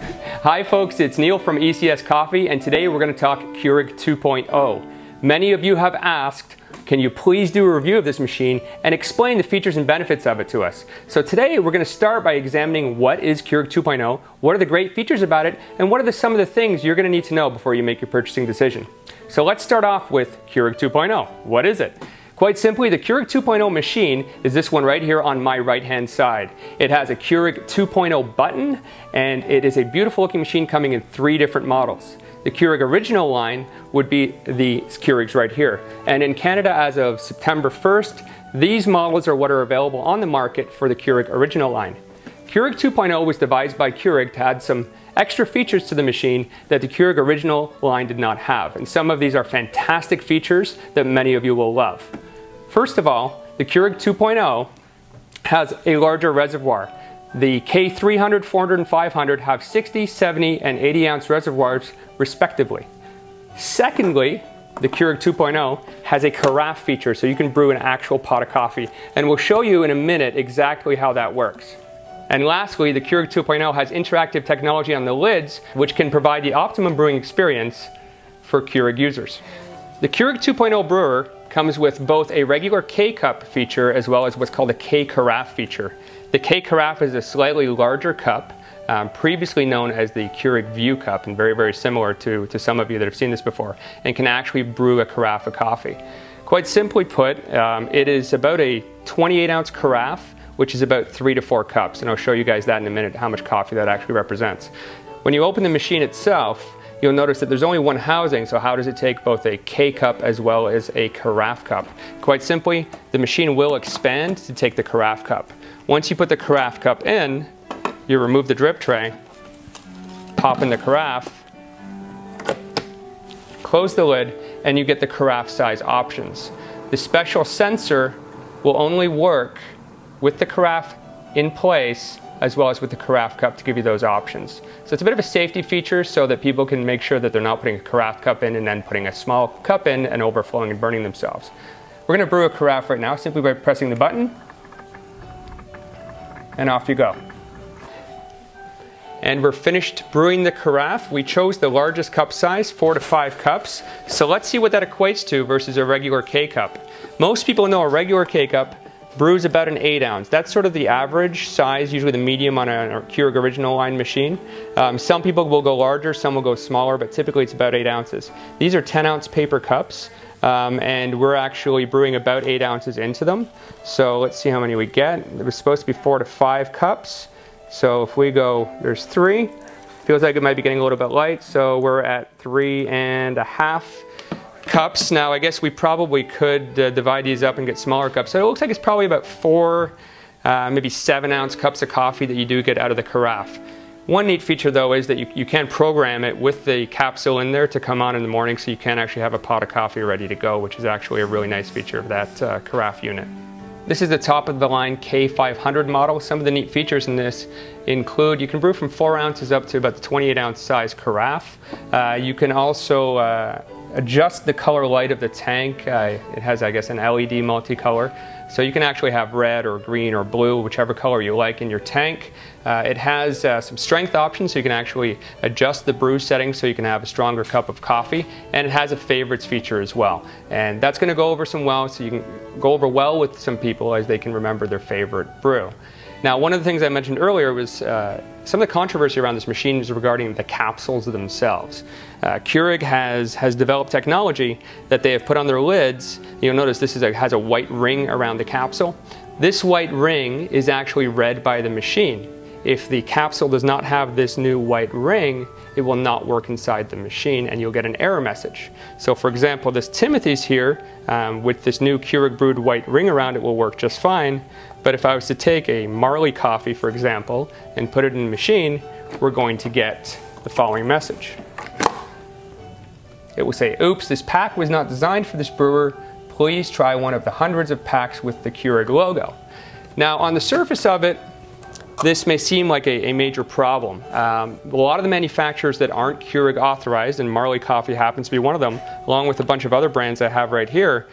Hi folks, it's Neil from ECS Coffee, and today we're going to talk Keurig 2.0. Many of you have asked, can you please do a review of this machine and explain the features and benefits of it to us? So today we're going to start by examining what is Keurig 2.0, what are the great features about it, and what are some of the things you're going to need to know before you make your purchasing decision. So let's start off with Keurig 2.0. What is it? Quite simply, the Keurig 2.0 machine is this one right here on my right-hand side. It has a Keurig 2.0 button, and it is a beautiful looking machine coming in 3 different models. The Keurig original line would be the Keurigs right here. And in Canada, as of September 1st, these models are what are available on the market for the Keurig original line. Keurig 2.0 was devised by Keurig to add some extra features to the machine that the Keurig original line did not have. And some of these are fantastic features that many of you will love. First of all, the Keurig 2.0 has a larger reservoir. The K300, 400, and 500 have 60, 70, and 80 ounce reservoirs respectively. Secondly, the Keurig 2.0 has a carafe feature, so you can brew an actual pot of coffee. And we'll show you in a minute exactly how that works. And lastly, the Keurig 2.0 has interactive technology on the lids, which can provide the optimum brewing experience for Keurig users. The Keurig 2.0 brewer comes with both a regular K-cup feature as well as what's called a K-carafe feature. The K-carafe is a slightly larger cup, previously known as the Keurig View cup, and very, very similar to some of you that have seen this before, and can actually brew a carafe of coffee. Quite simply put, it is about a 28 ounce carafe, which is about 3 to 4 cups, and I'll show you guys that in a minute, how much coffee that actually represents. When you open the machine itself, you'll notice that there's only one housing, so how does it take both a K-cup as well as a carafe cup? Quite simply, the machine will expand to take the carafe cup. Once you put the carafe cup in, you remove the drip tray, pop in the carafe, close the lid, and you get the carafe size options. The special sensor will only work with the carafe in place as well as with the carafe cup to give you those options. So it's a bit of a safety feature so that people can make sure that they're not putting a carafe cup in and then putting a small cup in and overflowing and burning themselves. We're going to brew a carafe right now simply by pressing the button, and off you go. And we're finished brewing the carafe. We chose the largest cup size, 4 to 5 cups. So let's see what that equates to versus a regular K-cup. Most people know a regular K-cup brews about an 8 ounce. That's sort of the average size, usually the medium on a Keurig original line machine. Some people will go larger, some will go smaller, but typically it's about 8 ounces. These are 10 ounce paper cups, and we're actually brewing about 8 ounces into them. So let's see how many we get. It was supposed to be 4 to 5 cups. So if we go, there's 3. Feels like it might be getting a little bit light, so we're at 3.5 cups. Now I guess we probably could divide these up and get smaller cups. So it looks like it's probably about 4, maybe 7 ounce cups of coffee that you do get out of the carafe. One neat feature though is that you can program it with the capsule in there to come on in the morning, so you can actually have a pot of coffee ready to go, which is actually a really nice feature of that carafe unit. This is the top of the line K500 model. Some of the neat features in this include you can brew from 4 ounces up to about the 28 ounce size carafe. You can also adjust the color light of the tank. It has, I guess, an LED multicolor. So you can actually have red or green or blue, whichever color you like in your tank. It has some strength options, so you can actually adjust the brew settings so you can have a stronger cup of coffee. And it has a favorites feature as well. And that's going to go over so you can go over well with some people as they can remember their favorite brew. Now, one of the things I mentioned earlier was some of the controversy around this machine is regarding the capsules themselves. Keurig has developed technology that they have put on their lids. You'll notice this has a white ring around the capsule. This white ring is actually read by the machine. If the capsule does not have this new white ring, it will not work inside the machine and you'll get an error message. So for example, this Timothy's here with this new Keurig brewed white ring around it will work just fine. But if I was to take a Marley coffee, for example, and put it in the machine, we're going to get the following message. It will say, "Oops, this pack was not designed for this brewer. Please try one of the hundreds of packs with the Keurig logo." Now on the surface of it, this may seem like a major problem. A lot of the manufacturers that aren't Keurig authorized, and Marley Coffee happens to be one of them, along with a bunch of other brands I have right here,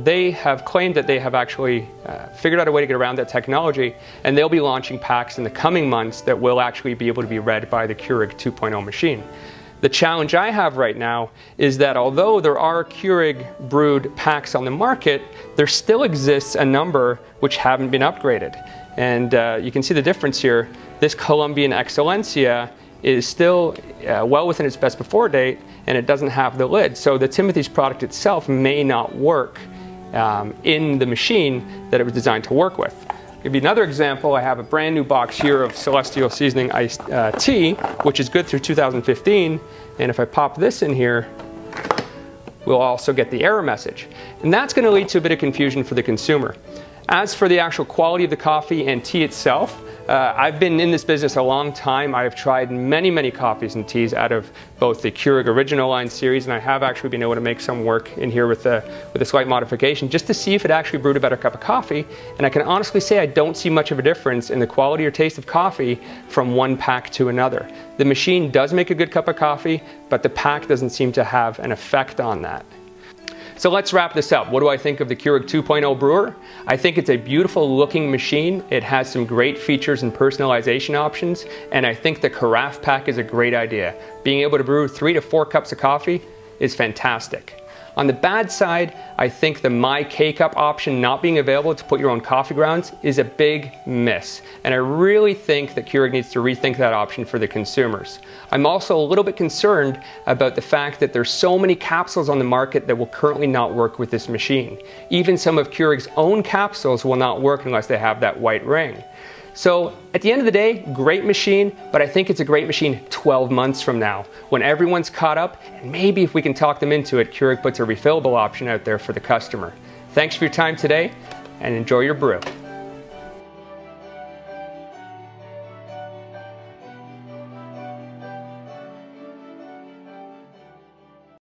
they have claimed that they have actually figured out a way to get around that technology, and they'll be launching packs in the coming months that will actually be able to be read by the Keurig 2.0 machine. The challenge I have right now is that although there are Keurig brewed packs on the market, there still exists a number which haven't been upgraded. And you can see the difference here. This Colombian Excelencia is still well within its best before date, and it doesn't have the lid. So the Timothy's product itself may not work in the machine that it was designed to work with. I'll give you another example. I have a brand new box here of Celestial Seasoning Iced Tea, which is good through 2015. And if I pop this in here, we'll also get the error message. And that's going to lead to a bit of confusion for the consumer. As for the actual quality of the coffee and tea itself, I've been in this business a long time. I've tried many coffees and teas out of both the Keurig Original Line series, and I have actually been able to make some work in here with a slight modification just to see if it actually brewed a better cup of coffee. And I can honestly say I don't see much of a difference in the quality or taste of coffee from one pack to another. The machine does make a good cup of coffee, but the pack doesn't seem to have an effect on that. So let's wrap this up. What do I think of the Keurig 2.0 brewer? I think it's a beautiful looking machine. It has some great features and personalization options, and I think the carafe pack is a great idea. Being able to brew 3 to 4 cups of coffee is fantastic. On the bad side, I think the My K-Cup option not being available to put your own coffee grounds is a big miss. And I really think that Keurig needs to rethink that option for the consumers. I'm also a little bit concerned about the fact that there's so many capsules on the market that will currently not work with this machine. Even some of Keurig's own capsules will not work unless they have that white ring. So at the end of the day, great machine, but I think it's a great machine 12 months from now, when everyone's caught up, and maybe if we can talk them into it, Keurig puts a refillable option out there for the customer. Thanks for your time today, and enjoy your brew.